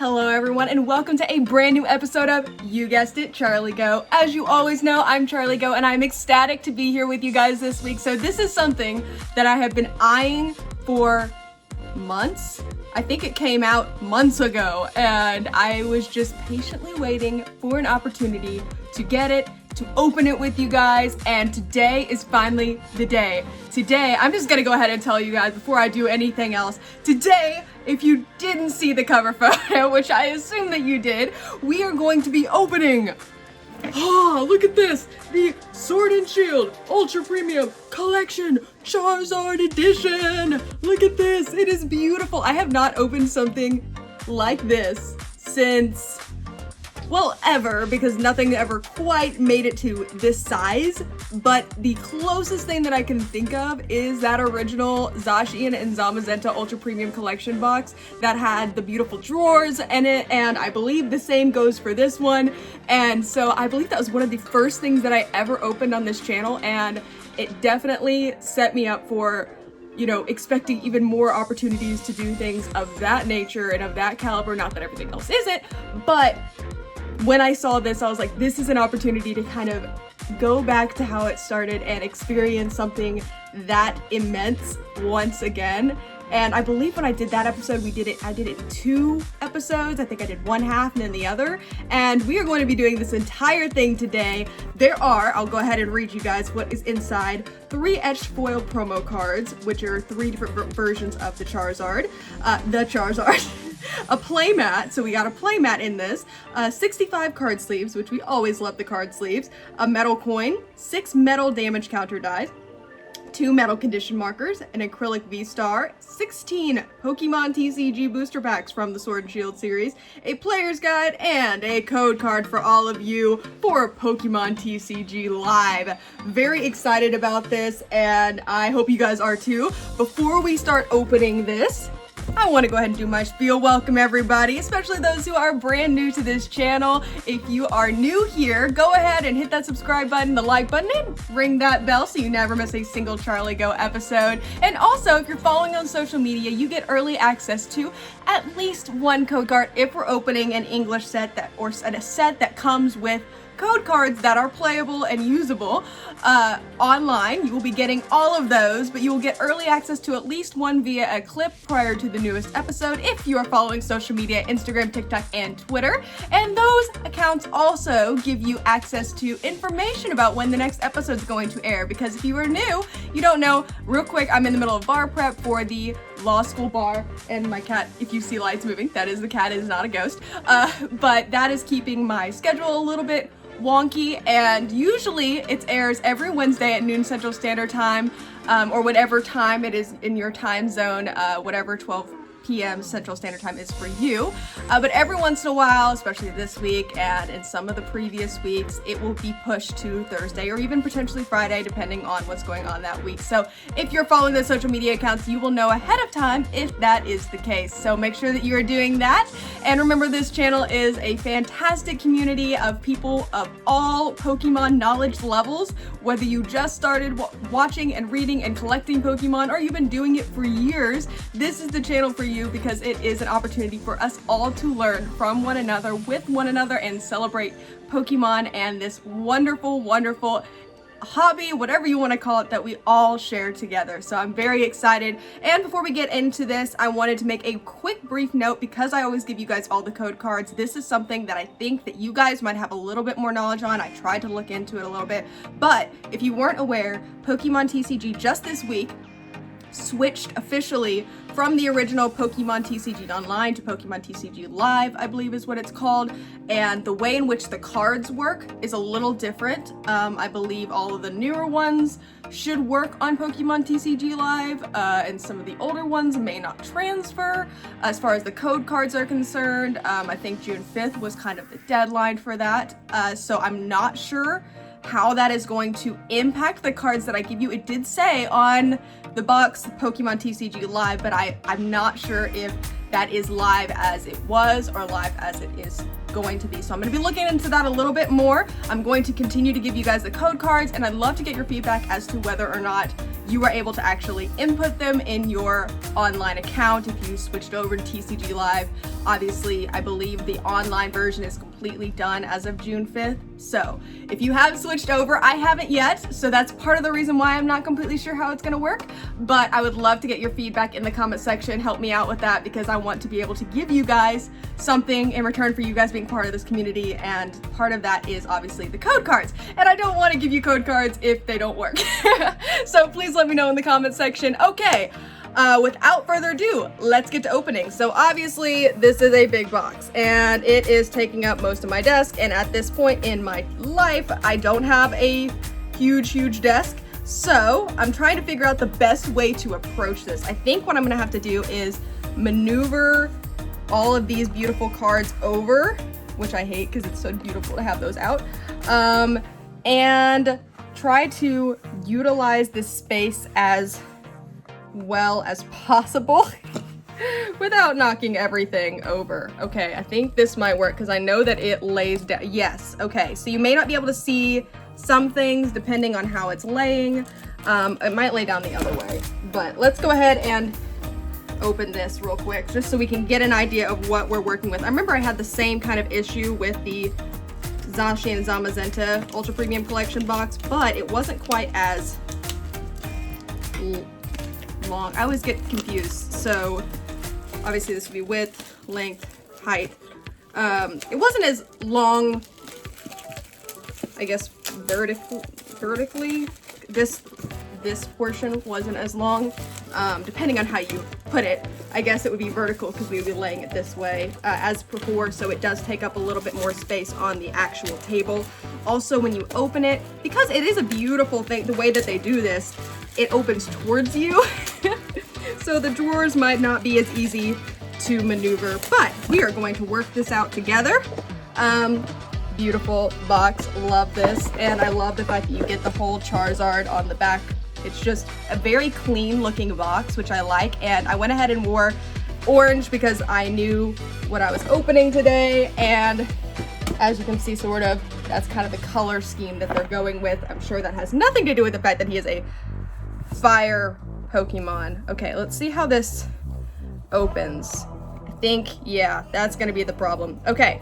Hello everyone and welcome to a brand new episode of, you guessed it, Charlie Geaux. As you always know, I'm Charlie Geaux and I'm ecstatic to be here with you guys this week. So this is something that I have been eyeing for months. I think it came out months ago and I was just patiently waiting for an opportunity to get it, to open it with you guys, and today is finally the day. Today, I'm just gonna go ahead and tell you guys before I do anything else. Today, if you didn't see the cover photo, which I assume that you did, we are going to be opening, oh, look at this, the Sword and Shield Ultra Premium Collection Charizard Edition. Look at this, it is beautiful. I have not opened something like this since, well, ever, because nothing ever quite made it to this size, but the closest thing that I can think of is that original Zacian and Zamazenta Ultra Premium Collection box that had the beautiful drawers in it, and I believe the same goes for this one. And so I believe that was one of the first things that I ever opened on this channel, and it definitely set me up for, you know, expecting even more opportunities to do things of that nature and of that caliber. Not that everything else isn't, but when I saw this, I was like, this is an opportunity to kind of go back to how it started and experience something that immense once again. And I believe when I did that episode, I did it in 2 episodes. I think I did one half and then the other. And we are going to be doing this entire thing today. There are, I'll go ahead and read you guys what is inside, 3 etched foil promo cards, which are 3 different versions of the Charizard. A playmat, so we got a playmat in this, 65 card sleeves, which we always love the card sleeves, a metal coin, 6 metal damage counter dies, 2 metal condition markers, an acrylic V-Star, 16 Pokemon TCG booster packs from the Sword and Shield series, a player's guide, and a code card for all of you for Pokemon TCG Live. Very excited about this, and I hope you guys are too. Before we start opening this, I want to go ahead and do my spiel. Welcome everybody, especially those who are brand new to this channel. If you are new here, go ahead and hit that subscribe button, the like button, and ring that bell so you never miss a single Charlie Geaux episode. And also, if you're following on social media, you get early access to at least 1 code card if we're opening an English set or a set that comes with code cards that are playable and usable online. You will be getting all of those, but you will get early access to at least 1 via a clip prior to the newest episode if you are following social media, Instagram, TikTok, and Twitter. And those accounts also give you access to information about when the next episode is going to air, because if you are new, you don't know, real quick, I'm in the middle of bar prep for the law school bar, and my cat, if you see lights moving, that is the cat, it is not a ghost, but that is keeping my schedule a little bit wonky, and usually it airs every Wednesday at noon Central Standard Time, or whatever time it is in your time zone, whatever 12 p.m. Central Standard Time is for you, but every once in a while, especially this week and in some of the previous weeks, it will be pushed to Thursday or even potentially Friday, depending on what's going on that week. So if you're following the social media accounts, you will know ahead of time if that is the case. So make sure that you are doing that. And remember, this channel is a fantastic community of people of all Pokemon knowledge levels, whether you just started watching and reading and collecting Pokemon, or you've been doing it for years. This is the channel for you, because it is an opportunity for us all to learn from one another, with one another, and celebrate Pokemon and this wonderful, wonderful hobby, whatever you want to call it, that we all share together. So I'm very excited. And before we get into this, I wanted to make a quick brief note, because I always give you guys all the code cards. This is something that I think that you guys might have a little bit more knowledge on. I tried to look into it a little bit, but if you weren't aware, Pokemon TCG just this week switched officially from the original Pokemon TCG Online to Pokemon TCG Live, I believe is what it's called, and the way in which the cards work is a little different. I believe all of the newer ones should work on Pokemon TCG Live, and some of the older ones may not transfer. As far as the code cards are concerned, I think June 5th was kind of the deadline for that, so I'm not sure how that is going to impact the cards that I give you. It did say on the box Pokemon TCG Live, but I'm not sure if that is live as it was or live as it is going to be. So I'm going to be looking into that a little bit more. I'm going to continue to give you guys the code cards, and I'd love to get your feedback as to whether or not you were able to actually input them in your online account if you switched over to TCG Live. Obviously, I believe the online version is completely done as of June 5th. So if you have switched over, I haven't yet. So that's part of the reason why I'm not completely sure how it's going to work. But I would love to get your feedback in the comment section. Help me out with that, because I want to be able to give you guys something in return for you guys being part of this community. And part of that is obviously the code cards. And I don't want to give you code cards if they don't work. So please let me know in the comment section. Okay. Without further ado, let's get to opening. So obviously this is a big box and it is taking up most of my desk, and at this point in my life I don't have a huge desk, so I'm trying to figure out the best way to approach this. I think what I'm gonna have to do is maneuver all of these beautiful cards over, which I hate because it's so beautiful to have those out, and try to utilize this space as well as possible without knocking everything over. Okay, I think this might work because I know that it lays down. Yes, okay, so you may not be able to see some things depending on how it's laying. It might lay down the other way, but let's go ahead and open this real quick just so we can get an idea of what we're working with. I remember I had the same kind of issue with the Zacian and Zamazenta Ultra Premium Collection box, but it wasn't quite as long. I always get confused. So obviously this would be width, length, height. It wasn't as long, I guess, vertically. This portion wasn't as long. Depending on how you put it, I guess it would be vertical because we would be laying it this way as before, so it does take up a little bit more space on the actual table. Also, when you open it, because it is a beautiful thing, the way that they do this, it opens towards you. So the drawers might not be as easy to maneuver, but we are going to work this out together. Beautiful box, love this, and I love the fact that you get the whole Charizard on the back. It's just a very clean looking box, which I like, and I went ahead and wore orange because I knew what I was opening today, and as you can see, sort of, that's kind of the color scheme that they're going with. I'm sure that has nothing to do with the fact that he is a fire Pokemon. Okay, let's see how this opens. I think, yeah, that's gonna be the problem. Okay.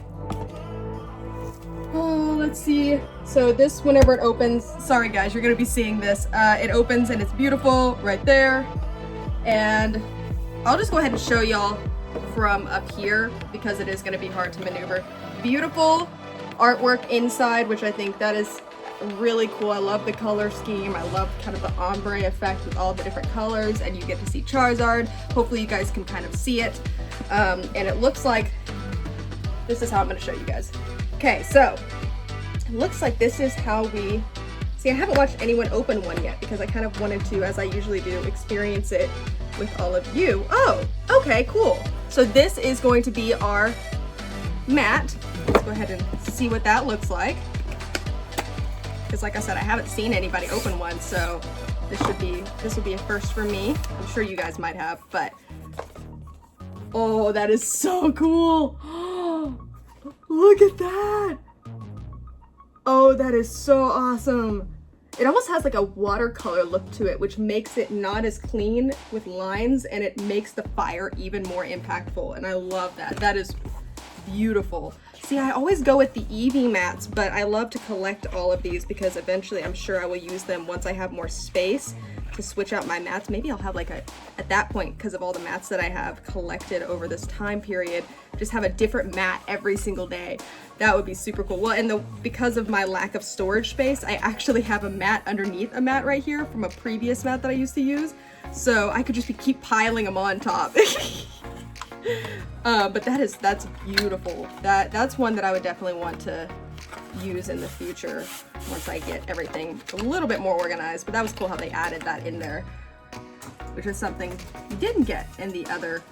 Oh, let's see. So this, whenever it opens, sorry guys, you're gonna be seeing this. It opens and it's beautiful right there. And I'll just go ahead and show y'all from up here because it is gonna be hard to maneuver. Beautiful artwork inside, which I think that is really cool. I love the color scheme. I love kind of the ombre effect with all the different colors, and you get to see Charizard. Hopefully you guys can kind of see it. And it looks like, this is how I'm gonna show you guys. Okay, so it looks like this is how we, see, I haven't watched anyone open one yet because I kind of wanted to, as I usually do, experience it with all of you. Oh, okay, cool. So this is going to be our mat. Let's go ahead and see what that looks like. Because like I said, I haven't seen anybody open one, so this would be a first for me. I'm sure you guys might have, but oh, that is so cool. Look at that. Oh, that is so awesome. It almost has like a watercolor look to it, which makes it not as clean with lines, and it makes the fire even more impactful, and I love that. That is beautiful. See, I always go with the Eevee mats, but I love to collect all of these because eventually I'm sure I will use them once I have more space to switch out my mats. Maybe I'll have like a, at that point, because of all the mats that I have collected over this time period, just have a different mat every single day. That would be super cool. Well, and because of my lack of storage space, I actually have a mat underneath a mat right here from a previous mat that I used to use. So I could just keep piling them on top. But that's beautiful. That's one that I would definitely want to use in the future once I get everything a little bit more organized. But that was cool how they added that in there, which is something you didn't get in the other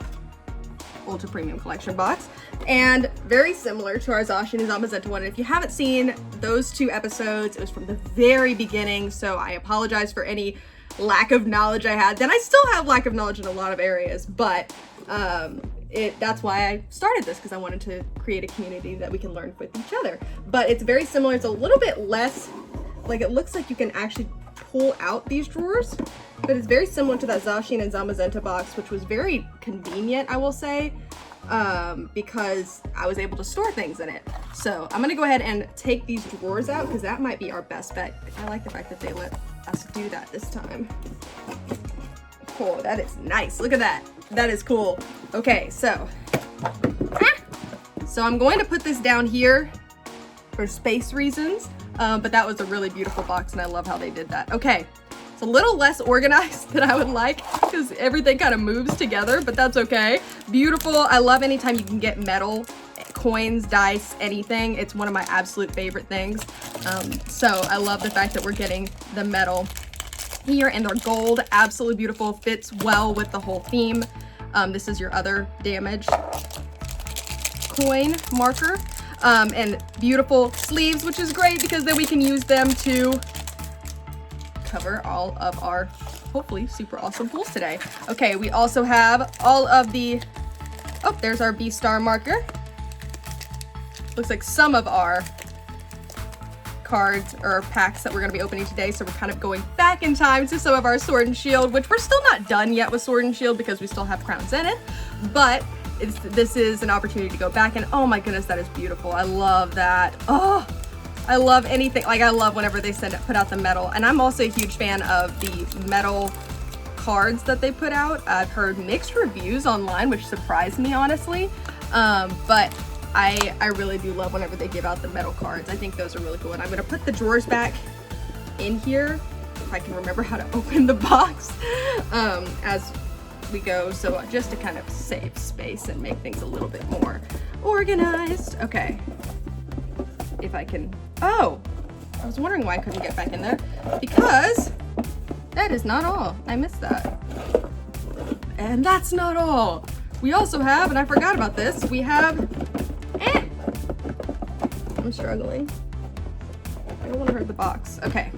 Ultra Premium Collection box. And very similar to our Zacian and Zamazenta one. And if you haven't seen those two episodes, it was from the very beginning, so I apologize for any lack of knowledge I had. Then I still have lack of knowledge in a lot of areas, but that's why I started this, because I wanted to create a community that we can learn with each other. But it's very similar. It's a little bit less, like it looks like you can actually pull out these drawers, but it's very similar to that Zacian and Zamazenta box, which was very convenient, I will say, because I was able to store things in it. So I'm gonna go ahead and take these drawers out, because that might be our best bet. I like the fact that they let us do that this time. Cool, that is nice. Look at that. That is cool. Okay, so I'm going to put this down here for space reasons, but that was a really beautiful box, and I love how they did that. Okay, it's a little less organized than I would like, because everything kind of moves together, but that's okay. Beautiful. I love anytime you can get metal, coins, dice, anything. It's one of my absolute favorite things. So I love the fact that we're getting the metal here, and they're gold. Absolutely beautiful. Fits well with the whole theme. This is your other damage coin marker. And beautiful sleeves, which is great because then we can use them to cover all of our hopefully super awesome pulls today. Okay, we also have all of the, oh, there's our B-Star marker. Looks like some of our cards or packs that we're going to be opening today, so we're kind of going back in time to some of our Sword and Shield, which we're still not done yet with Sword and Shield because we still have Crown Zenith, but this is an opportunity to go back, and oh my goodness, that is beautiful. I love that. Oh, I love anything, like I love whenever they put out the metal, and I'm also a huge fan of the metal cards that they put out. I've heard mixed reviews online, which surprised me honestly, but I really do love whenever they give out the metal cards. I think those are really cool, and I'm gonna put the drawers back in here if I can remember how to open the box as we go, so just to kind of save space and make things a little bit more organized. Okay, if I can, oh, I was wondering why I couldn't get back in there, because that is not all. I missed that. And that's not all. We also have, and I forgot about this, we have, I'm struggling. I don't want to hurt the box. Okay.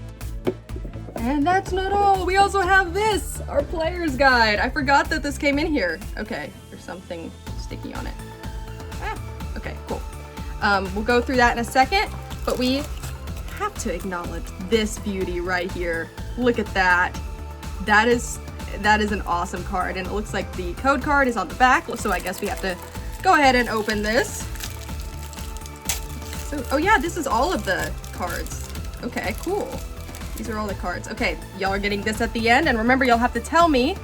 And that's not all. We also have this, our player's guide. I forgot that this came in here. Okay, there's something sticky on it. Okay, cool. We'll go through that in a second, but we have to acknowledge this beauty right here. Look at that. That is an awesome card, and it looks like the code card is on the back, so I guess we have to go ahead and open this. So, oh yeah, this is all of the cards. Okay, cool. These are all the cards. Okay, y'all are getting this at the end, and remember, y'all have to tell me.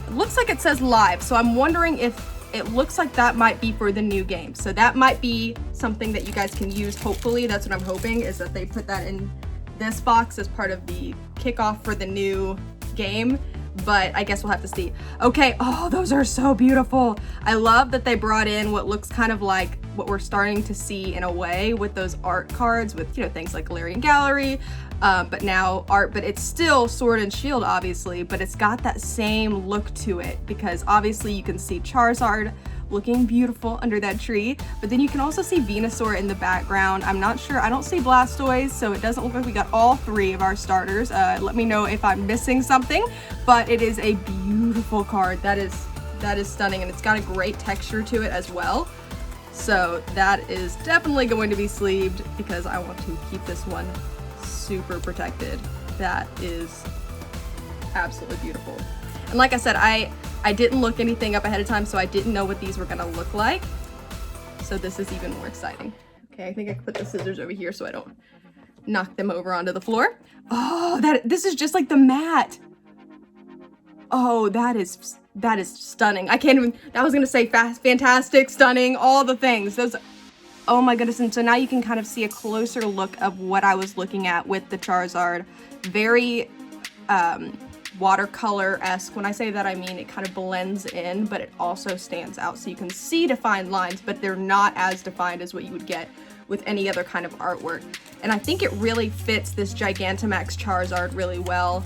It looks like it says live, so I'm wondering if it looks like that might be for the new game. So that might be something that you guys can use, hopefully. That's what I'm hoping, is that they put that in this box as part of the kickoff for the new game, but I guess we'll have to see. Okay, oh, those are so beautiful. I love that they brought in what looks kind of like what we're starting to see in a way with those art cards with, you know, things like Galarian Gallery, but now art, but it's still Sword and Shield obviously, but it's got that same look to it, because obviously you can see Charizard looking beautiful under that tree, but then you can also see Venusaur in the background. I'm not sure, I don't see Blastoise, so it doesn't look like we got all three of our starters. Let me know if I'm missing something, but it is a beautiful card. That is stunning, and it's got a great texture to it as well. So that is definitely going to be sleeved, because I want to keep this one super protected. That is absolutely beautiful. And like I said, I didn't look anything up ahead of time, so I didn't know what these were gonna look like. So this is even more exciting. Okay, I think I can put the scissors over here so I don't knock them over onto the floor. Oh, this is just like the mat. Oh, that is stunning. I can't even, I was gonna say fantastic, stunning, all the things. Those, oh my goodness. And so now you can kind of see a closer look of what I was looking at with the Charizard. Very watercolor-esque. When I say that, I mean it kind of blends in, but it also stands out. So you can see defined lines, but they're not as defined as what you would get with any other kind of artwork. And I think it really fits this Gigantamax Charizard really well.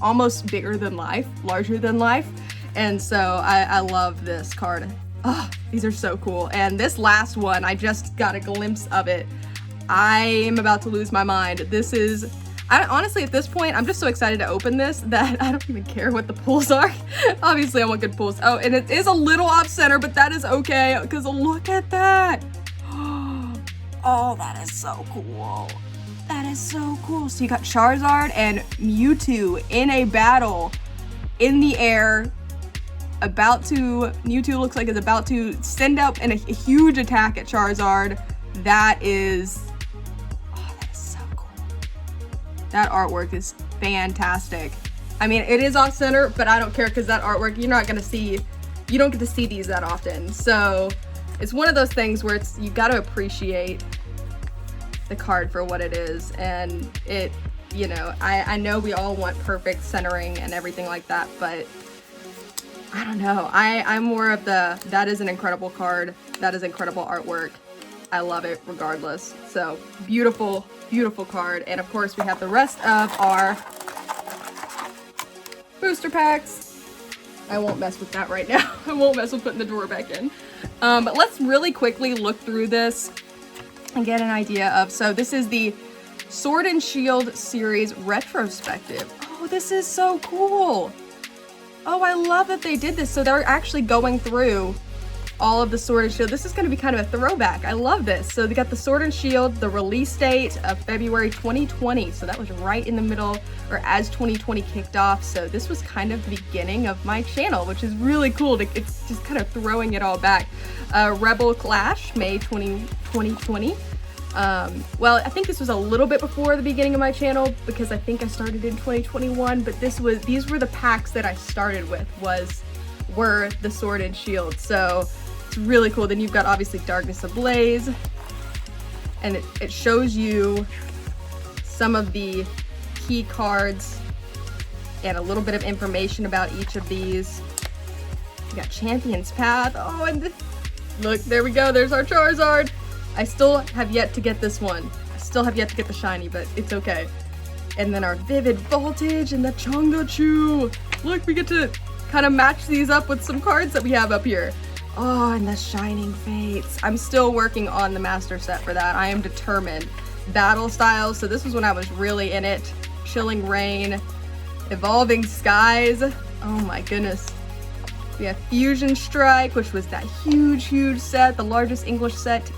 Almost bigger than life, larger than life. And so I love this card. Oh, these are so cool. And this last one, I just got a glimpse of it. I am about to lose my mind. This is, Honestly, at this point, I'm just so excited to open this that I don't even care what the pulls are. Obviously, I want good pulls. Oh, and it is a little off center, but that is okay, because look at that. Oh, that is so cool. That is so cool. So you got Charizard and Mewtwo in a battle in the air. Mewtwo looks like it's about to send up a huge attack at Charizard. That is so cool. That artwork is fantastic. I mean, it is off center, but I don't care because that artwork, you don't get to see these that often. So it's one of those things where you got to appreciate the card for what it is. And it, I know we all want perfect centering and everything like that, but I don't know. I'm more of that is an incredible card. That is incredible artwork. I love it regardless. So beautiful, beautiful card. And of course we have the rest of our booster packs. I won't mess with that right now. I won't mess with putting the drawer back in. But let's really quickly look through this and get an idea of, so this is the Sword and Shield series retrospective. Oh, this is so cool. Oh, I love that they did this. So they're actually going through all of the Sword and Shield. This is going to be kind of a throwback. I love this. So they got the Sword and Shield, the release date of February 2020. So that was right in the middle, or as 2020 kicked off. So this was kind of the beginning of my channel, which is really cool. It's just kind of throwing it all back. Rebel Clash, May 2020. Well, I think this was a little bit before the beginning of my channel because I think I started in 2021, but these were the packs that I started with were the Sword and Shield. So it's really cool. Then you've got obviously Darkness Ablaze, and it shows you some of the key cards and a little bit of information about each of these. You got Champion's Path. Oh, and look, there we go. There's our Charizard. I still have yet to get this one. I still have yet to get the shiny, but it's okay. And then our Vivid Voltage and the Chongachu. Look, we get to kind of match these up with some cards that we have up here. Oh, and the Shining Fates. I'm still working on the master set for that. I am determined. Battle Styles. So this was when I was really in it. Chilling Rain. Evolving Skies. Oh my goodness. We have Fusion Strike, which was that huge set. The largest English set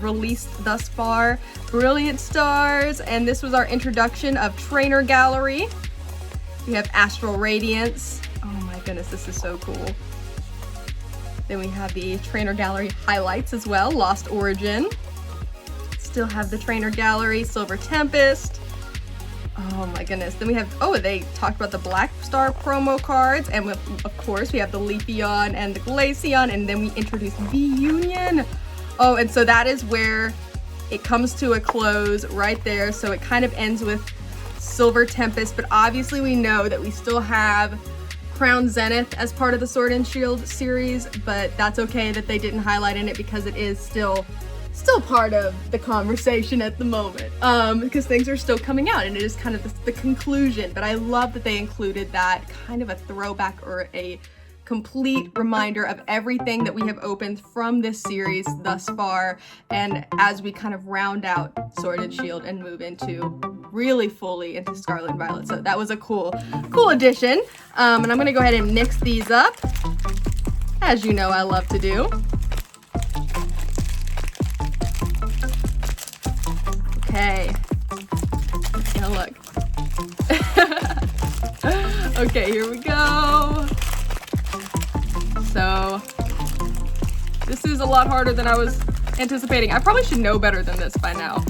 released thus far. Brilliant Stars, and this was our introduction of Trainer Gallery. We have Astral Radiance. Oh my goodness, this is so cool. Then we have the Trainer Gallery highlights as well. Lost Origin. Still have the Trainer Gallery. Silver Tempest. Oh my goodness. Then we have, they talked about the Black Star promo cards, and of course we have the Leafeon and the Glaceon, and then we introduced V-Union. Oh, and so that is where it comes to a close right there. So it kind of ends with Silver Tempest, but obviously we know that we still have Crown Zenith as part of the Sword and Shield series, but that's okay that they didn't highlight in it because it is still part of the conversation at the moment, because things are still coming out and it is kind of the conclusion. But I love that they included that kind of a throwback or a complete reminder of everything that we have opened from this series thus far, and as we kind of round out Sword and Shield and move into really fully into Scarlet and Violet. So that was a cool addition. And I'm gonna go ahead and mix these up, as you know I love to do. Okay, now look. Okay, here we go. So this is a lot harder than I was anticipating. I probably should know better than this by now.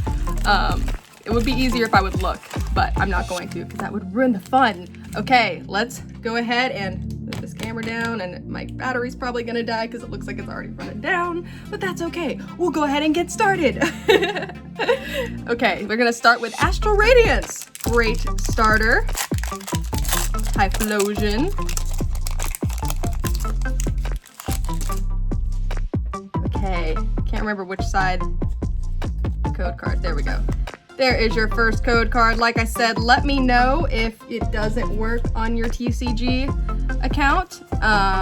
It would be easier if I would look, but I'm not going to because that would ruin the fun. Okay, let's go ahead and move this camera down, and my battery's probably gonna die because it looks like it's already running down, but that's okay. We'll go ahead and get started. Okay, we're gonna start with Astral Radiance. Great starter. Typhlosion. Okay, can't remember which side code card. There we go. There is your first code card. Like I said, let me know if it doesn't work on your TCG account.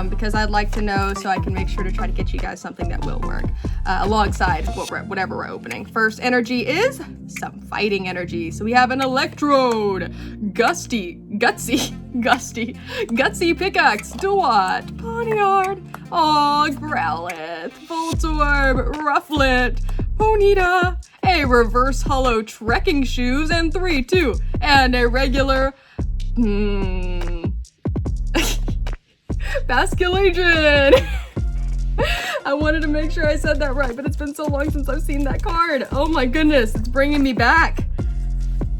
because I'd like to know so I can make sure to try to get you guys something that will work alongside whatever we're opening. First energy is some fighting energy. So we have an Electrode, Gutsy Pickaxe, Dewott, Poniard, Growlithe, Voltorb, Rufflet, Ponyta, a Reverse Hollow Trekking Shoes, and 3, 2, and a regular, Basculation. I wanted to make sure I said that right, but it's been so long since I've seen that card. Oh my goodness, it's bringing me back.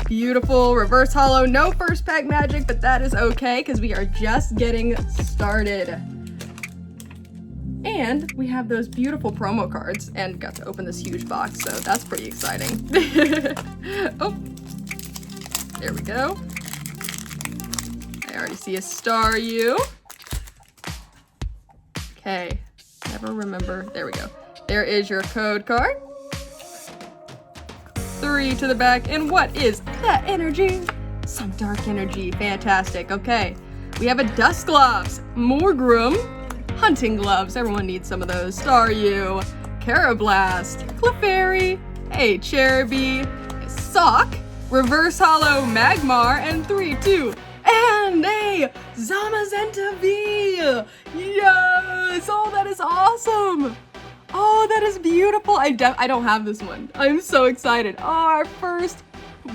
Beautiful Reverse Hollow, no first pack magic, but that is okay because we are just getting started. And we have those beautiful promo cards and got to open this huge box, so that's pretty exciting. Oh, there we go. I already see a Staryu. Okay, never remember. There we go. There is your code card. 3 to the back, and what is that energy? Some dark energy, fantastic. Okay, we have a Dusclops, Morgrem, Hunting Gloves, everyone needs some of those, Staryu, Carablast, Clefairy, a Cherubi, a Sock, Reverse Hollow Magmar, and 3, 2, and a Zamazenta V! Yes! Oh, that is awesome! Oh, that is beautiful! I don't have this one. I'm so excited. Oh, our first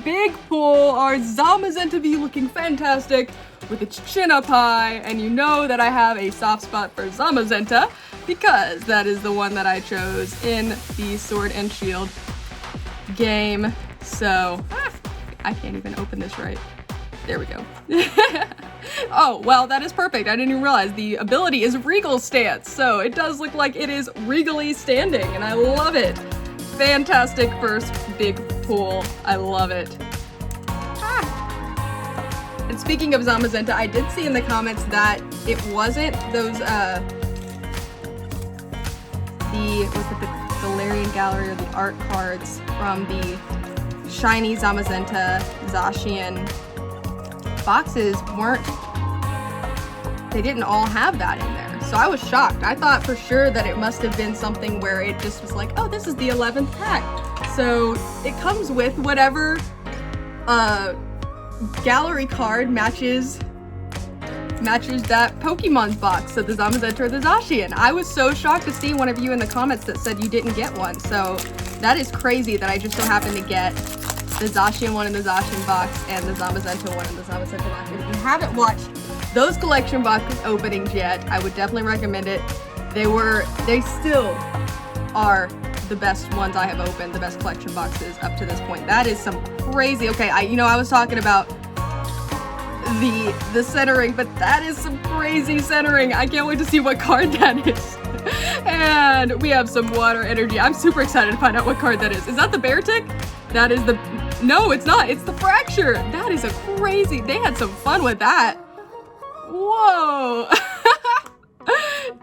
big pull, our Zamazenta V looking fantastic with its chin up high, and you know that I have a soft spot for Zamazenta because that is the one that I chose in the Sword and Shield game. So, I can't even open this right. There we go. Oh, well, that is perfect. I didn't even realize the ability is Regal Stance, so it does look like it is regally standing, and I love it. Fantastic first big pull. I love it. And speaking of Zamazenta, I did see in the comments that it wasn't those, the Galarian Gallery or the art cards from the shiny Zamazenta Zacian boxes they didn't all have that in there. So I was shocked. I thought for sure that it must have been something where it just was like, oh, this is the 11th pack. So it comes with whatever gallery card matches that Pokemon's box, so the Zamazenta or the Zacian. I was so shocked to see one of you in the comments that said you didn't get one. So that is crazy that I just so happened to get the Zacian one in the Zacian box and the Zamazenta one in the Zamazenta box. If you haven't watched those collection box openings yet, I would definitely recommend it. They still are the best ones I have opened, the best collection boxes up to this point. That is some crazy, okay, I was talking about the centering, but that is some crazy centering. I can't wait to see what card that is. And we have some water energy. I'm super excited to find out what card that is. Is that the Beartic? That is the, no, it's not. It's the Fracture. That is a crazy, they had some fun with that. Whoa.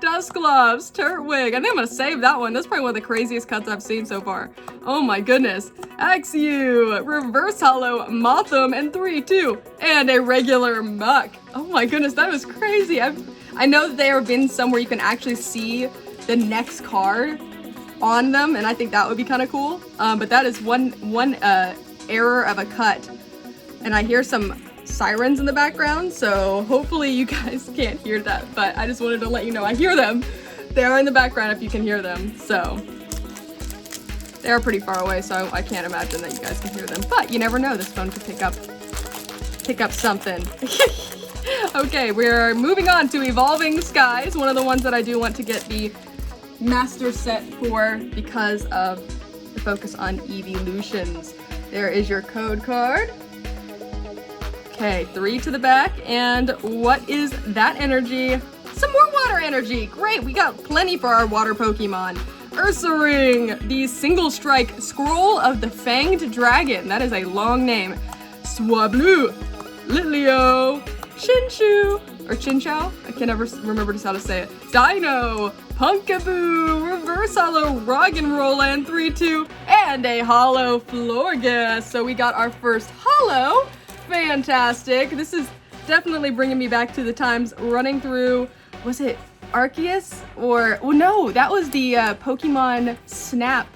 Dusclops, Turtwig. I think I'm gonna save that one. That's probably one of the craziest cuts I've seen so far. Oh my goodness. Axew, Reverse Hollow, Mothim, and 3, 2, and a regular Muck. Oh my goodness, that was crazy. I know that there have been some where you can actually see the next card on them, and I think that would be kind of cool. But that is one error of a cut, and I hear some sirens in the background, so hopefully you guys can't hear that, but I just wanted to let you know I hear them. They are in the background if you can hear them, so they are pretty far away, so I can't imagine that you guys can hear them, but you never know, this phone could pick up something. Okay, we're moving on to Evolving Skies, one of the ones that I do want to get the master set for because of the focus on evolutions. There is your code card. Okay, 3 to the back, and what is that energy? Some more water energy! Great, we got plenty for our water Pokemon. Ursaring, the Single Strike Scroll of the Fanged Dragon. That is a long name. Swablu, Litleo, Chinchou, or Chinchou? I can never remember just how to say it. Dino, Punkaboo, Reverse Hollow, Roggenrola, and 3, 2, and a Hollow Florges. So we got our first Hollow. Fantastic. This is definitely bringing me back to the times running through was it Arceus? Or, well, no, that was the Pokemon Snap.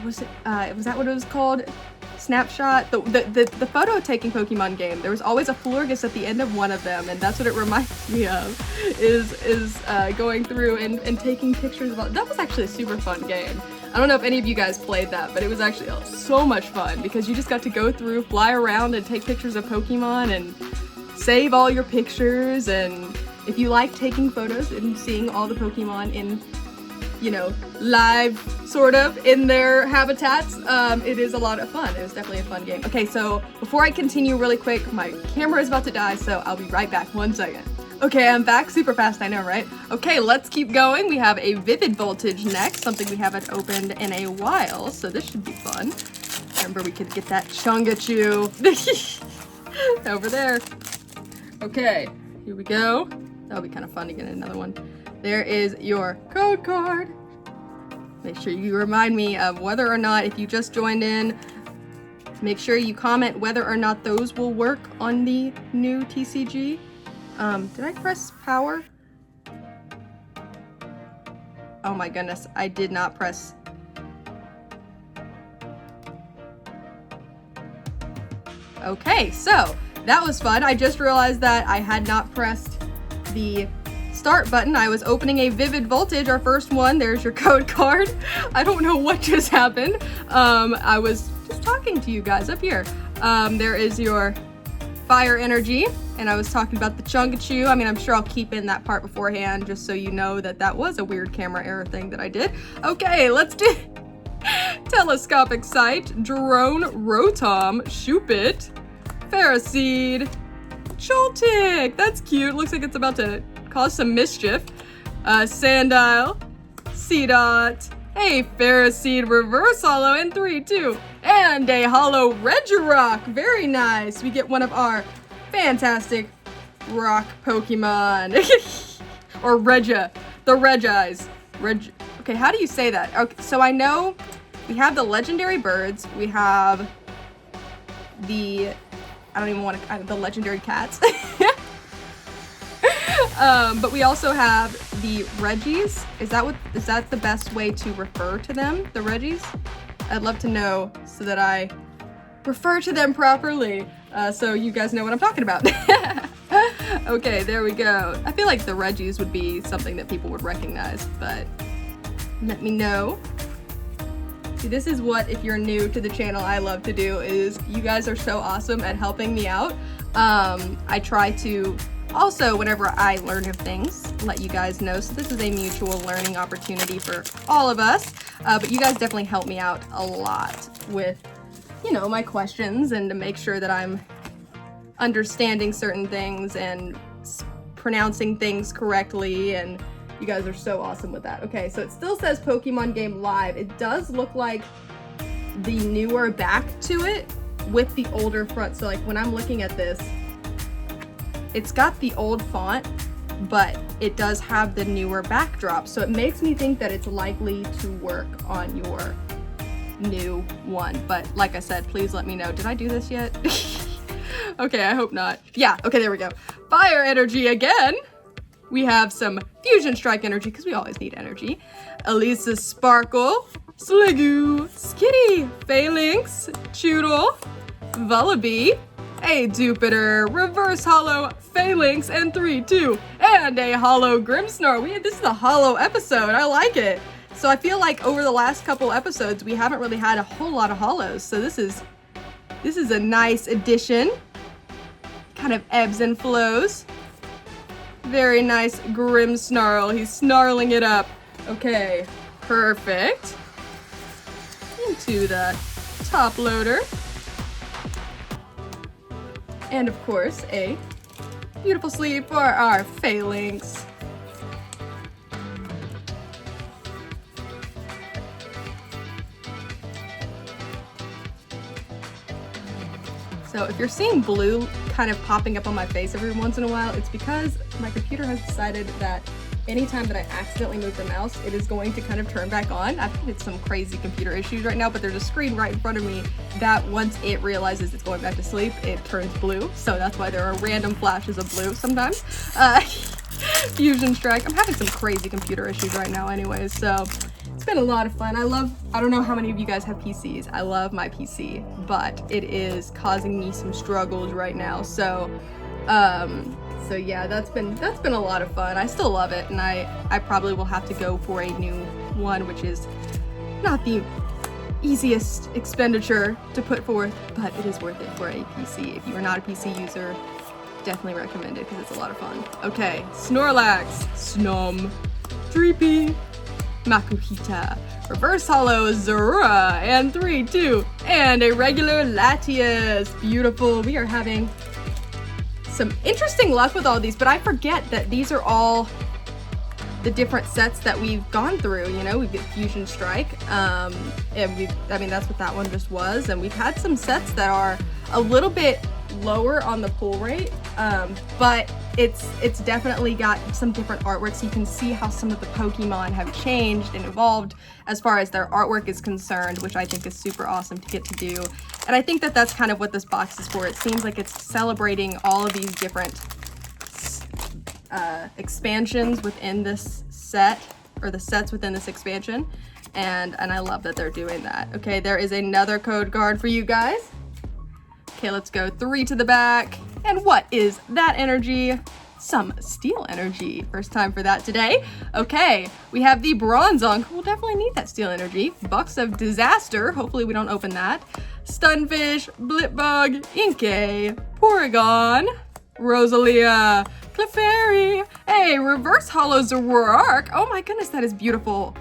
Was that what it was called? Snapshot? The photo taking Pokemon game. There was always a Florges at the end of one of them, and that's what it reminds me of, is going through and taking pictures of all. That was actually a super fun game. I don't know if any of you guys played that, but it was actually so much fun because you just got to go through, fly around, and take pictures of Pokemon and save all your pictures. And if you like taking photos and seeing all the Pokemon in, you know, live, sort of, in their habitats, it is a lot of fun. It was definitely a fun game. Okay, so before I continue really quick, my camera is about to die, so I'll be right back. 1 second. Okay, I'm back super fast, I know, right? Okay, let's keep going. We have a Vivid Voltage next, something we haven't opened in a while, so this should be fun. Remember, we could get that Chungachu over there. Okay, here we go. That'll be kind of fun to get another one. There is your code card. Make sure you remind me of whether or not, if you just joined in, make sure you comment whether or not those will work on the new TCG. Did I press power? Oh my goodness, I did not press. Okay, so that was fun. I just realized that I had not pressed the start button. I was opening a Vivid Voltage, our first one. There's your code card. I don't know what just happened. I was just talking to you guys up here. There is your Fire Energy, and I was talking about the Chungachu. I mean, I'm sure I'll keep in that part beforehand just so you know that that was a weird camera error thing that I did. Okay, let's do Telescopic Sight, Drone, Rotom, Shuppet, Ferroseed, Joltik. That's cute. Looks like it's about to cause some mischief. Sandile, Seedot, a Ferroseed Reverse Holo in 3, 2, and a Holo Regirock. Very nice. We get one of our fantastic rock Pokemon. Or Regia. The Regis. Okay, how do you say that? Okay, so I know we have the legendary birds. We have the, I don't even want to, the legendary cats. But we also have the Regis. Is that the best way to refer to them? The Regis? I'd love to know so that I refer to them properly. So you guys know what I'm talking about. Okay, there we go. I feel like the Regis would be something that people would recognize, but let me know. See, this is what, if you're new to the channel, I love to do, is you guys are so awesome at helping me out. I try to also, whenever I learn of things, let you guys know. So this is a mutual learning opportunity for all of us. But you guys definitely help me out a lot with, you know, my questions and to make sure that I'm understanding certain things and pronouncing things correctly. And you guys are so awesome with that. Okay, so it still says Pokemon Game Live. It does look like the newer back to it with the older front. So like when I'm looking at this, it's got the old font, but it does have the newer backdrop. So it makes me think that it's likely to work on your new one. But like I said, please let me know. Did I do this yet? Okay, I hope not. Yeah, okay, there we go. Fire Energy again. We have some Fusion Strike Energy, because we always need energy. Elisa Sparkle, Sliggoo, Skitty, Phalanx, Choodle, Vullaby, a Jupiter, Reverse Holo, Phalanx, and 3, 2, and a Holo Grimmsnarl. This is a Holo episode. I like it. So I feel like over the last couple episodes, we haven't really had a whole lot of Holos. So this is a nice addition. Kind of ebbs and flows. Very nice Grimmsnarl. He's snarling it up. Okay, perfect. Into the top loader. And of course, a beautiful sleeve for our Phalanx. So if you're seeing blue kind of popping up on my face every once in a while, it's because my computer has decided that anytime that I accidentally move the mouse, it is going to kind of turn back on. I think it's some crazy computer issues right now, but there's a screen right in front of me that once it realizes it's going back to sleep, it turns blue. So that's why there are random flashes of blue sometimes. Fusion Strike. I'm having some crazy computer issues right now anyways, so it's been a lot of fun. I don't know how many of you guys have PCs. I love my PC, but it is causing me some struggles right now. So yeah, that's been a lot of fun. I still love it, and I probably will have to go for a new one, which is not the easiest expenditure to put forth, but it is worth it for a PC. If you are not a PC user, definitely recommend it because it's a lot of fun. Okay, Snorlax, Snom, Dreepy, Makuhita, Reverse Hollow, Zorua, and 3, 2, and a regular Latias. Beautiful. We are having some interesting luck with all these, but I forget that these are all the different sets that we've gone through. You know, we've got Fusion Strike, and I mean, that's what that one just was, and we've had some sets that are a little bit lower on the pull rate, but it's definitely got some different artwork, so you can see how some of the Pokemon have changed and evolved as far as their artwork is concerned, which I think is super awesome to get to do. And I think that that's kind of what this box is for. It seems like it's celebrating all of these different expansions within this set, or the sets within this expansion, and I love that they're doing that. Okay, there is another code card for you guys. Okay, let's go 3 to the back. And what is that energy? Some steel energy. First time for that today. Okay, we have the Bronzong. We'll definitely need that steel energy. Box of Disaster. Hopefully we don't open that. Stunfish, Blipbug, Inkay, Porygon, Rosalia, Clefairy. Hey, Reverse Hollow Zoroark. Oh my goodness, that is beautiful.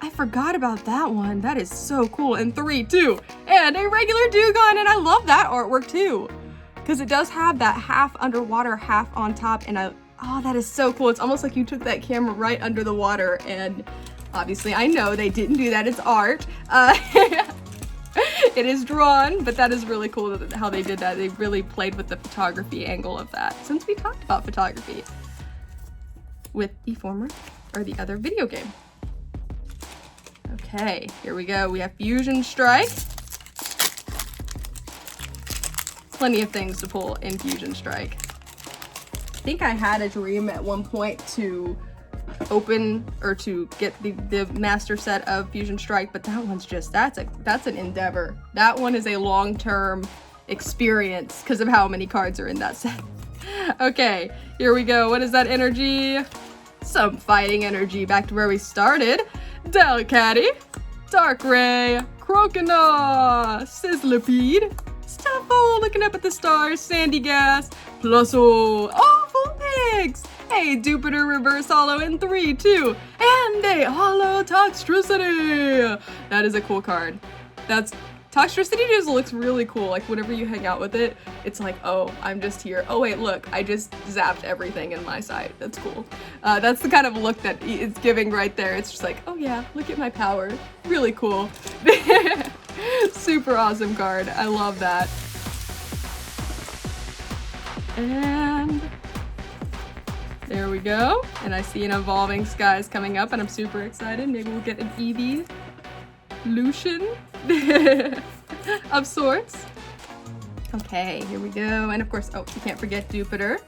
I forgot about that one. That is so cool. And 3, 2, and a regular Dewgong, and I love that artwork too, because it does have that half underwater, half on top, and oh, that is so cool. It's almost like you took that camera right under the water, and obviously I know they didn't do that. It's art. It is drawn, but that is really cool how they did that. They really played with the photography angle of that, since we talked about photography with the other video game. Okay, here we go. We have Fusion Strike. Plenty of things to pull in Fusion Strike. I think I had a dream at one point to open or to get the master set of Fusion Strike, but that one's just, that's an endeavor. That one is a long-term experience because of how many cards are in that set. Okay, here we go. What is that energy? Some fighting energy, back to where we started. Delcatty, Darkrai, Croconaw, Sizzlipede, Stuffle, looking up at the stars, Sandygast, Plusle, oh, Vulpix! Hey, Jupiter Reverse Hollow in 3, 2, and a Hollow Toxtricity! That is a cool card. Toxtricity just looks really cool. Like, whenever you hang out with it, it's like, oh, I'm just here. Oh wait, look, I just zapped everything in my sight. That's cool. That's the kind of look that it's giving right there. It's just like, oh yeah, look at my power. Really cool. Super awesome card. I love that. And there we go. And I see an Evolving Skies coming up, and I'm super excited. Maybe we'll get an Eevee Lucian of sorts. Okay, here we go. And of course, oh, you can't forget Jupiter.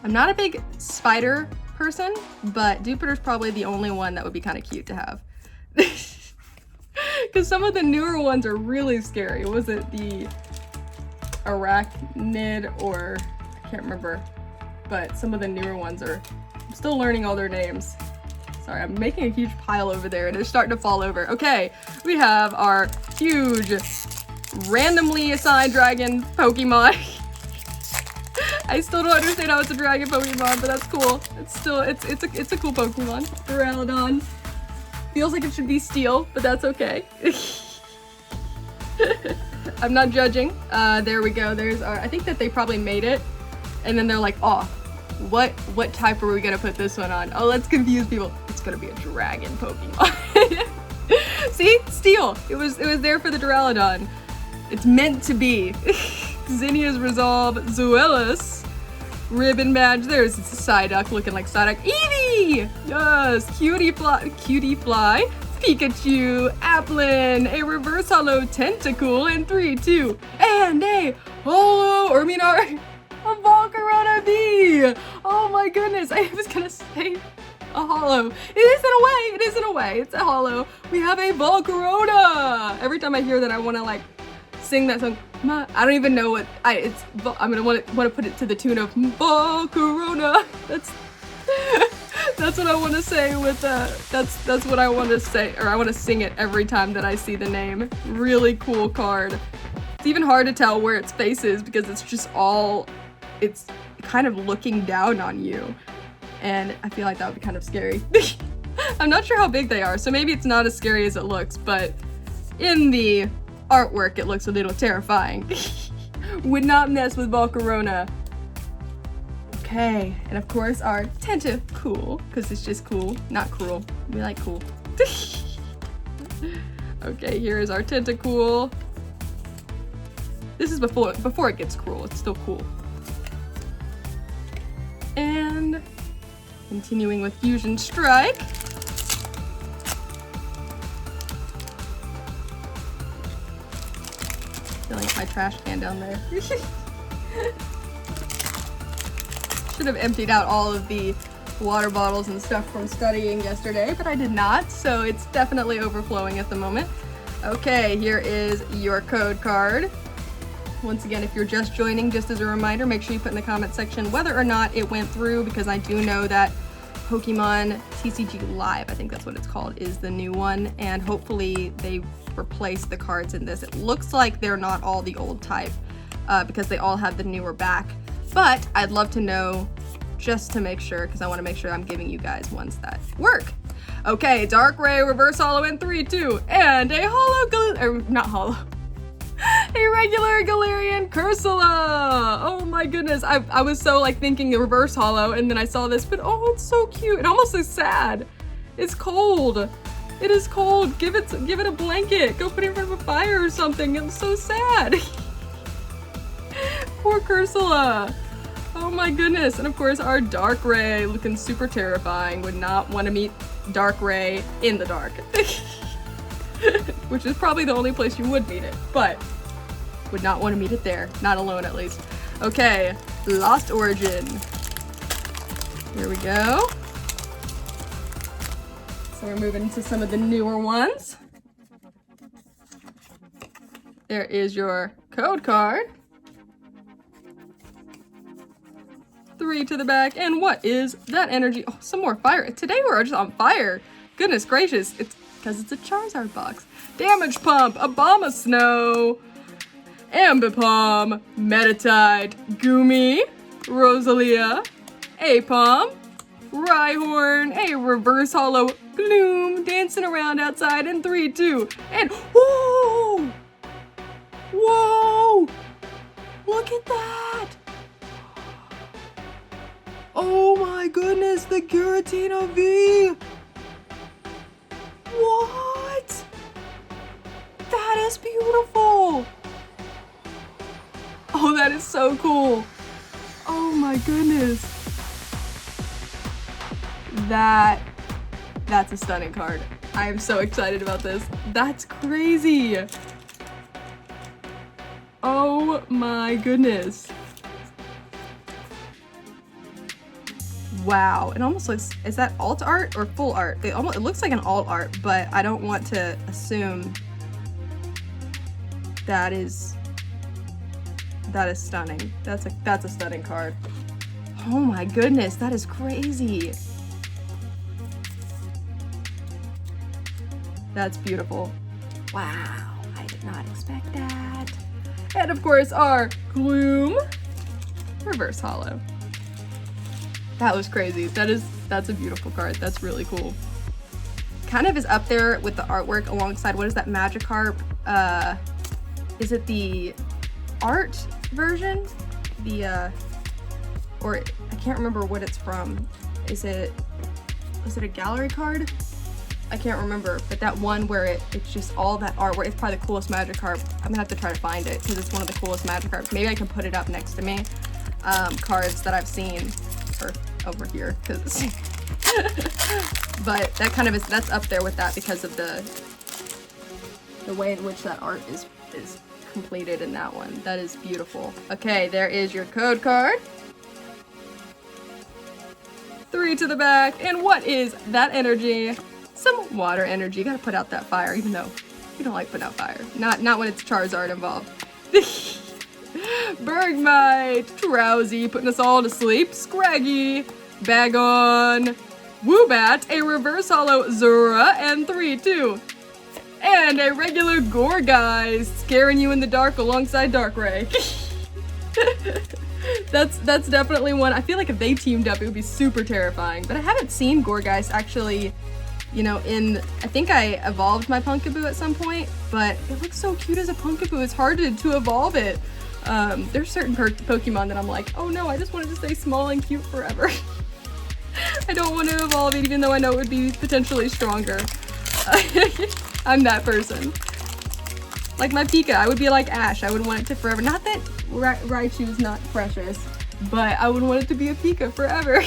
I'm not a big spider person, but Jupiter's probably the only one that would be kind of cute to have. Because some of the newer ones are really scary. Was it the Arachnid, or I can't remember, but some of the newer ones are, I'm still learning all their names. Sorry, I'm making a huge pile over there and it's starting to fall over. Okay, we have our huge randomly assigned dragon Pokemon. I still don't understand how it's a dragon Pokemon, but that's cool. It's still, it's a cool Pokemon. Duraludon. Feels like it should be steel, but that's okay. I'm not judging. There we go. There's our, I think that they probably made it, and then they're like, oh, what type are we gonna put this one on? Oh, let's confuse people. It's gonna be a dragon Pokemon. See? Steel. It was there for the Duraludon. It's meant to be. Zinnia's Resolve, Zoelis, Ribbon Badge. There's Psyduck looking like Psyduck. Eevee! Yes! Cutie Fly, Pikachu, Applin, a reverse holo Tentacool in 3, 2, and a holo, or I mean, a Volcarona V. Oh my goodness, I was gonna say a holo. It is in a way, it's a holo. We have a Volcarona. Every time I hear that, I want to like sing that song. I don't even know what I'm gonna want to put it to the tune of Volcarona. That's what I want to say with that's what I want to say, or I want to sing it every time that I see the name. Really cool card. It's even hard to tell where its face is because it's kind of looking down on you. And I feel like that would be kind of scary. I'm not sure how big they are, so maybe it's not as scary as it looks, but in the artwork it looks a little terrifying. Would not mess with Volcarona. Okay, and of course our Tentacool, because it's just cool, not cruel. We like cool. Okay, here is our Tentacool. This is before it gets cruel, it's still cool. And continuing with Fusion Strike. Filling up my trash can down there. Should have emptied out all of the water bottles and stuff from studying yesterday, but I did not, so it's definitely overflowing at the moment. Okay, here is your code card. Once again, if you're just joining, just as a reminder, make sure you put in the comment section whether or not it went through, because I do know that Pokemon TCG Live, I think that's what it's called, is the new one, and hopefully they replace the cards in this. It looks like they're not all the old type, because they all have the newer back. But I'd love to know just to make sure, because I want to make sure I'm giving you guys ones that work. Okay, Darkrai reverse holo in 3, 2, and a a regular Galarian Cursula. Oh my goodness, I was so like thinking a reverse holo, and then I saw this, but oh, it's so cute. It almost looks sad. It's cold. It is cold. Give it a blanket. Go put it in front of a fire or something. It's so sad. Poor Cursula. Oh my goodness. And of course our Darkrai, looking super terrifying. Would not want to meet Darkrai in the dark. Which is probably the only place you would meet it, but would not want to meet it there. Not alone, at least. Okay, Lost Origin. Here we go. So we're moving into some of the newer ones. There is your code card. 3 to the back, and what is that energy? Oh, some more fire. Today we're just on fire. Goodness gracious, it's because it's a Charizard box. Damage Pump, Abomasnow, Ambipom, Meditite, Goomy, Rosalia, Apom, Rhyhorn, a reverse holo Gloom dancing around outside in 3, 2, and whoa! Whoa! Look at that! Oh my goodness, the Giratina V! What? That is beautiful! Oh, that is so cool! Oh my goodness! That's a stunning card. I am so excited about this. That's crazy! Oh my goodness. Wow, it almost looks, is that alt art or full art? It looks like an alt art, but I don't want to assume that is stunning. That's a stunning card. Oh my goodness, that is crazy. That's beautiful. Wow, I did not expect that. And of course our Gloom reverse holo. That was crazy. That's a beautiful card. That's really cool. Kind of is up there with the artwork alongside, what is that Magikarp? Is it the art version? Or I can't remember what it's from. Was it a gallery card? I can't remember, but that one where it's just all that artwork. It's probably the coolest Magikarp. I'm gonna have to try to find it because it's one of the coolest Magikarps. Maybe I can put it up next to me. Cards that I've seen, or over here, because But that kind of is, that's up there with that because of the way in which that art is completed in that one. That is beautiful. Okay, there is your code card. 3 to the back. And what is that energy? Some water energy. Gotta put out that fire, even though we don't like putting out fire. Not when it's Charizard involved. Bergmite, Drowsy, putting us all to sleep. Scraggy, Bagon, Woobat, a reverse holo Zora, and 3, 2. And a regular Gorgai, scaring you in the dark alongside Darkrai. That's definitely one. I feel like if they teamed up, it would be super terrifying. But I haven't seen Gorgeist actually, you know, I think I evolved my Pumpkaboo at some point, but it looks so cute as a Pumpkaboo. It's hard to evolve it. There's certain Pokemon that I'm like, oh no, I just wanted to stay small and cute forever. I don't want to evolve it, even though I know it would be potentially stronger. I'm that person. Like my Pika, I would be like Ash. I would want it to forever. Not that Raichu's not precious, but I would want it to be a Pika forever.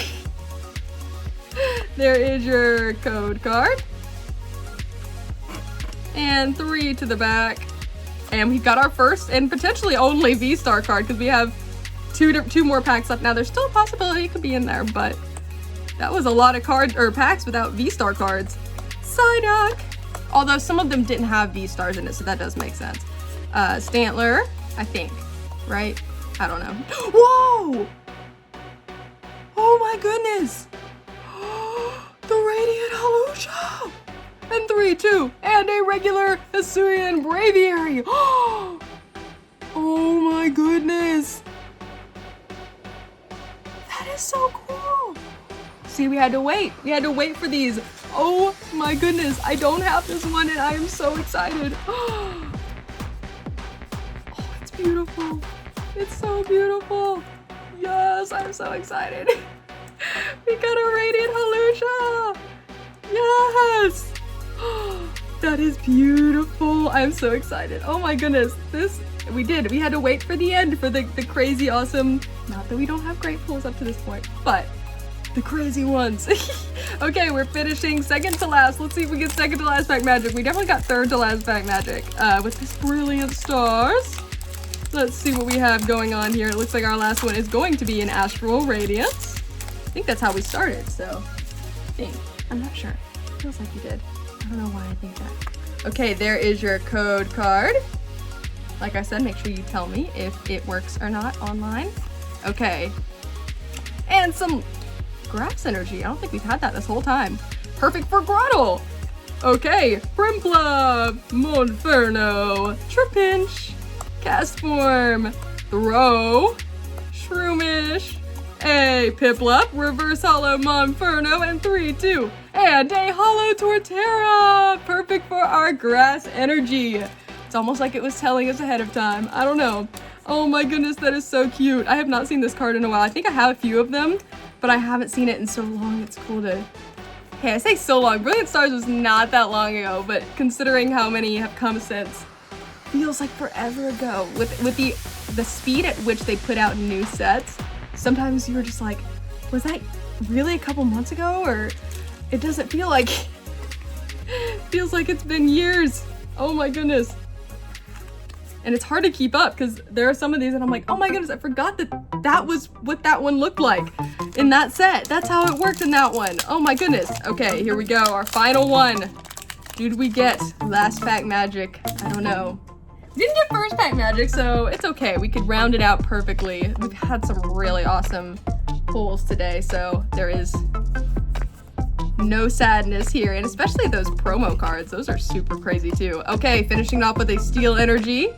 There is your code card. And 3 to the back. And we've got our first and potentially only V-Star card because we have two more packs left. Now there's still a possibility it could be in there, but that was a lot of cards or packs without V-Star cards. Psyduck! Although some of them didn't have V-Stars in it, so that does make sense. Stantler, I think, right? I don't know. Whoa! Oh my goodness! The Radiant Hawlucha! And 3, 2, and a regular Hisuian Braviary! Oh my goodness! That is so cool! See, we had to wait. We had to wait for these. Oh my goodness, I don't have this one and I am so excited. Oh, it's beautiful. It's so beautiful. Yes, I'm so excited. We got a Radiant Hawlucha. Yes. That is beautiful. I'm so excited. Oh my goodness. We had to wait for the end for the crazy awesome, not that we don't have great pulls up to this point, but the crazy ones. Okay, we're finishing second to last. Let's see if we get second to last pack magic. We definitely got third to last pack magic with this Brilliant Stars. Let's see what we have going on here. It looks like our last one is going to be an Astral Radiance. I think that's how we started, so I'm not sure. It feels like you did. I don't know why I think that. Okay, there is your code card. Like I said, make sure you tell me if it works or not online. Okay. And some grass energy. I don't think we've had that this whole time. Perfect for Grottle. Okay, Primplup, Monferno, Trapinch, Castform, Throw, Shroomish, a Piplup, Reverse Holo Monferno, and 3, 2, and a Holo Torterra. Perfect for our grass energy. It's almost like it was telling us ahead of time. I don't know. Oh my goodness, that is so cute. I have not seen this card in a while. I think I have a few of them, but I haven't seen it in so long. It's cool to... Hey, I say so long. Brilliant Stars was not that long ago, but considering how many have come since, feels like forever ago. With the speed at which they put out new sets, sometimes you're just like, was that really a couple months ago? Or it doesn't feel like... feels like it's been years. Oh my goodness. And it's hard to keep up because there are some of these and I'm like, oh my goodness, I forgot that was what that one looked like in that set. That's how it worked in that one. Oh my goodness. Okay, here we go. Our final one. Did we get last pack magic? I don't know. We didn't get first pack magic, so it's okay. We could round it out perfectly. We've had some really awesome pulls today, so there is no sadness here, and especially those promo cards. Those are super crazy too. Okay, finishing off with a Steel Energy.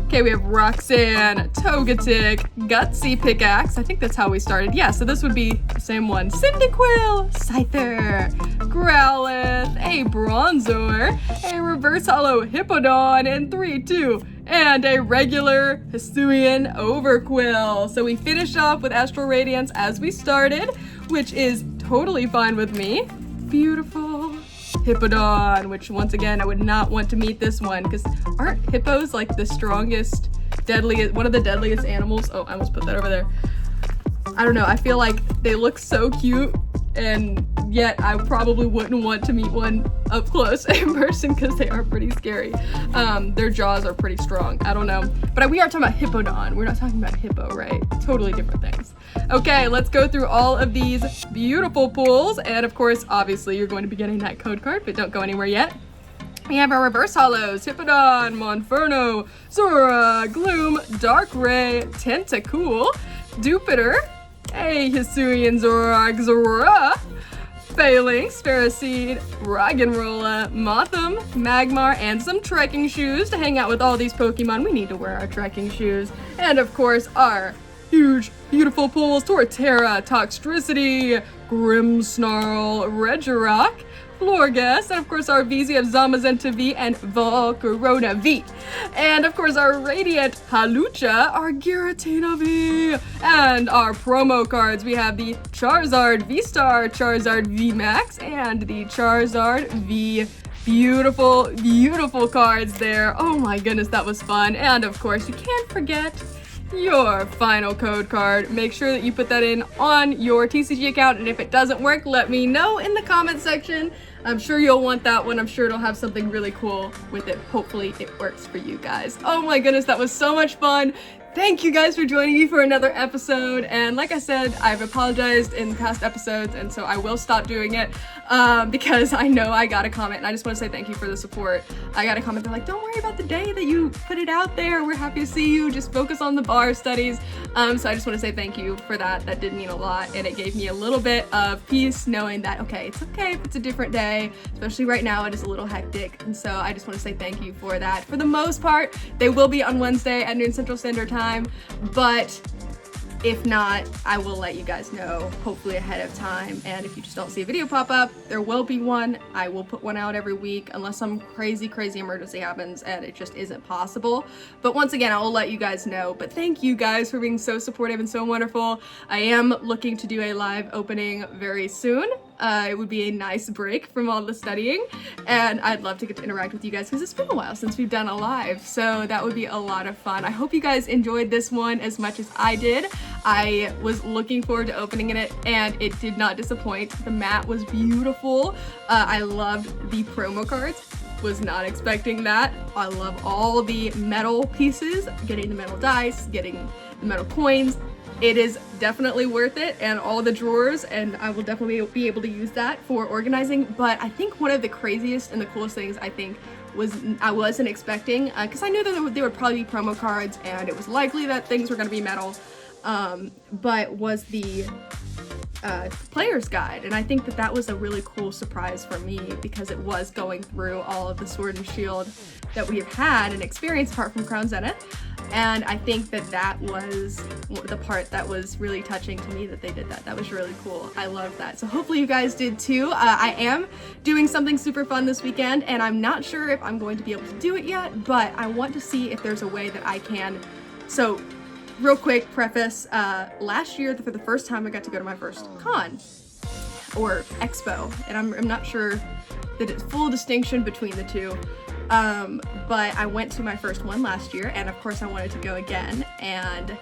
Okay, we have Roxanne, Togetic, Gutsy Pickaxe. I think that's how we started. Yeah, so this would be the same one. Cyndaquil, Scyther, Growlithe, a Bronzor, a Reverse Holo Hippowdon, and 3, 2, and a regular Hisuian Overquill. So we finished off with Astral Radiance as we started, which is totally fine with me. Beautiful. Hippowdon, which once again, I would not want to meet this one because aren't hippos like the strongest, deadliest, one of the deadliest animals? Oh, I almost put that over there. I don't know, I feel like they look so cute and yet I probably wouldn't want to meet one up close in person because they are pretty scary. Their jaws are pretty strong. I don't know. But we are talking about Hippodon. We're not talking about hippo, right? Totally different things. Okay, let's go through all of these beautiful pulls. And of course, obviously, you're going to be getting that code card, but don't go anywhere yet. We have our reverse hollows: Hippodon, Monferno, Zora, Gloom, Darkrai, Tentacool, Dupiter, hey, Hisuian, Zoroark, Zora, Phalanx, Ferroseed, Roggenrola, Mothim, Magmar, and some trekking shoes to hang out with all these Pokemon. We need to wear our trekking shoes. And of course, our huge, beautiful pulls: Torterra, Toxtricity, Grimmsnarl, Regirock, Florges, and of course our V's, we have Zamazenta V and Volcarona V. And of course our Radiant Halucha, our Giratina V. And our promo cards, we have the Charizard V-Star, Charizard V-Max, and the Charizard V. Beautiful, beautiful cards there. Oh my goodness, that was fun. And of course, you can't forget your final code card. Make sure that you put that in on your TCG account, and if it doesn't work, let me know in the comment section. I'm sure you'll want that one. I'm sure it'll have something really cool with it. Hopefully it works for you guys. Oh my goodness, that was so much fun. Thank you guys for joining me for another episode. And like I said, I've apologized in past episodes, and so I will stop doing it because I know I got a comment, and I just want to say thank you for the support. I got a comment, they're like, don't worry about the day that you put it out there. We're happy to see you. Just focus on the bar studies. So I just want to say thank you for that. That did mean a lot, and it gave me a little bit of peace knowing that, okay, it's okay if it's a different day, especially right now. It is a little hectic, and so I just want to say thank you for that. For the most part, they will be on Wednesday at noon Central Standard Time, but if not, I will let you guys know, hopefully ahead of time. And if you just don't see a video pop up, there will be one. I will put one out every week unless some crazy emergency happens and it just isn't possible. But once again, I will let you guys know. But thank you guys for being so supportive and so wonderful. I am looking to do a live opening very soon. It would be a nice break from all the studying, and I'd love to get to interact with you guys because it's been a while since we've done a live, so that would be a lot of fun. I hope you guys enjoyed this one as much as I did. I was looking forward to opening it, and it did not disappoint. The mat was beautiful. I loved the promo cards. Was not expecting that. I love all the metal pieces, getting the metal dice, getting the metal coins. It is definitely worth it, and all the drawers, and I will definitely be able to use that for organizing. But I think one of the craziest and the coolest things I think was I wasn't expecting, because I knew that they would probably be promo cards and it was likely that things were going to be metal, but was the player's guide. And I think that that was a really cool surprise for me because it was going through all of the Sword and Shield that we have had and experienced apart from Crown Zenith. And I think that that was the part that was really touching to me, that they did that. That was really cool. I love that. So hopefully you guys did too. I am doing something super fun this weekend, and I'm not sure if I'm going to be able to do it yet, but I want to see if there's a way that I can. So real quick preface, last year for the first time I got to go to my first con or expo, and I'm not sure the full distinction between the two. But I went to my first one last year, and of course I wanted to go again, and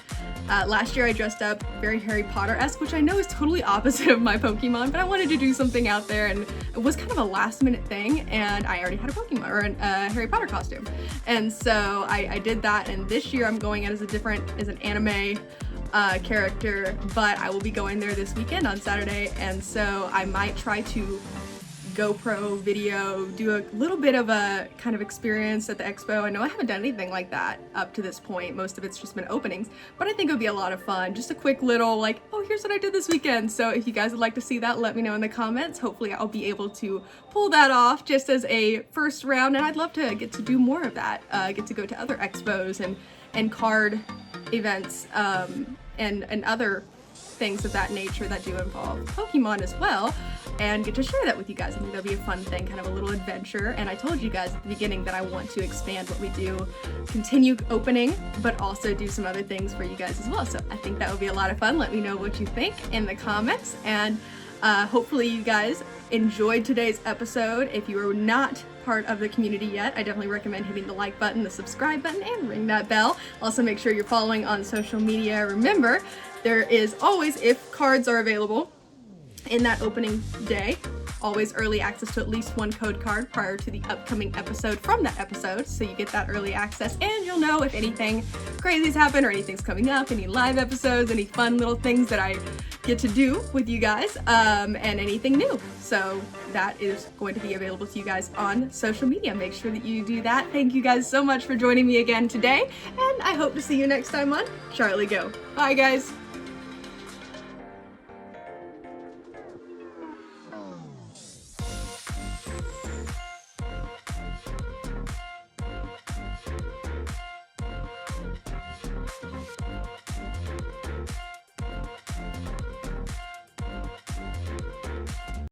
last year I dressed up very Harry Potter-esque, which I know is totally opposite of my Pokemon, but I wanted to do something out there, and it was kind of a last minute thing, and I already had a Pokemon, or a Harry Potter costume, and so I did that. And this year I'm going as an anime character, but I will be going there this weekend on Saturday, and so I might try to GoPro video, do a little bit of a kind of experience at the expo. I know I haven't done anything like that up to this point. Most of it's just been openings, but I think it would be a lot of fun. Just a quick little like, oh, here's what I did this weekend. So if you guys would like to see that, let me know in the comments. Hopefully I'll be able to pull that off just as a first round, and I'd love to get to do more of that. Get to go to other expos and card events and other things of that nature that do involve Pokemon as well, and get to share that with you guys. I think that'll be a fun thing, kind of a little adventure. And I told you guys at the beginning that I want to expand what we do, continue opening, but also do some other things for you guys as well. So I think that would be a lot of fun. Let me know what you think in the comments, and hopefully you guys enjoyed today's episode. If you are not part of the community yet, I definitely recommend hitting the like button, the subscribe button, and ring that bell. Also make sure you're following on social media. Remember, there is always, if cards are available, in that opening day. Always early access to at least one code card prior to the upcoming episode from that episode, so you get that early access and you'll know if anything crazy's happened or anything's coming up, any live episodes, any fun little things that I get to do with you guys, and anything new. So that is going to be available to you guys on social media. Make sure that you do that. Thank you guys so much for joining me again today, and I hope to see you next time on Charlie Geaux. Bye guys!